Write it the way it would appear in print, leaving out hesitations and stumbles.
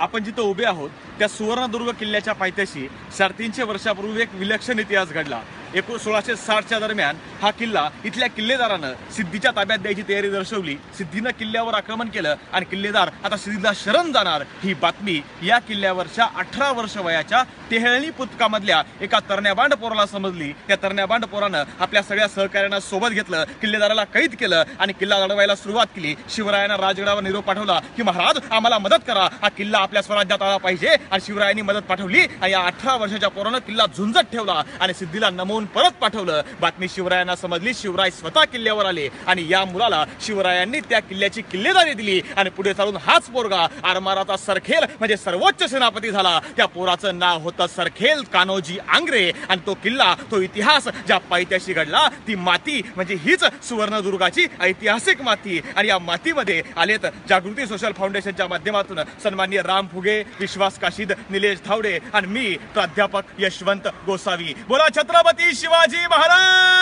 आपण जिथं उभे आहोत त्या सुवर्णदुर्ग किल्ल्याच्या पायथ्याशी 350 वर्षापूर्वी एक विलक्षण इतिहास घडला। 1660च्या दरम्यान हा किल्ला इथल्या किल्लेदारानं सिद्धीच्या ताब्यात द्यायची तयारी दर्शवली। सिद्धीनं किल्ल्यावर आक्रमण केलं आणि किल्लेदार आता सिद्धीला शरण जाणार ही बातमी या किल्ल्यावरच्या 18 वर्ष वयाच्या टेहळणी पुतकामधल्या एका तरण्याबांड पोराला समजली। त्या तरण्याबांड पोरानं आपल्या सगळ्या सहकार्यांना सोबत घेतलं, किल्लेदाराला कैद केलं आणि किल्ला लढवायला सुरुवात केली। शिवरायांना राजगडावर निरोप पाठवला की महाराज आम्हाला मदत करा, हा किल्ला आपल्या स्वराज्यात आला पाहिजे। आणि शिवरायांनी मदत पाठवली आणि या 18 वर्षाच्या पोरानं किल्ला झुंजत ठेवला आणि सिद्धीला नमवून परत पाठवलं। बातमी शिवरायांना समजली, शिवराय स्वतः किल्ल्यावर आले आणि या मुलाला शिवरायांनी त्या किल्ल्याची किल्लेदारी दिली आणि पुढे चालून हाच पोरगा आरमाराचा सरखेल म्हणजे सर्वोच्च सेनापती झाला। त्या पोराचं नाव होतं सरखेल कान्होजी आंग्रे आणि तो किल्ला, तो इतिहास ज्या पायथ्याशी घडला ती माती म्हणजे हीच सुवर्णदुर्गाची ऐतिहासिक माती। आणि या मातीमध्ये आलेत जागृती सोशल फाउंडेशनच्या माध्यमातून सन्माननीय राम फुगे, विश्वास काशीद, निलेश धावडे आणि मी प्राध्यापक यशवंत गोसावी। बोला छत्रपती शिवाजी महाराज।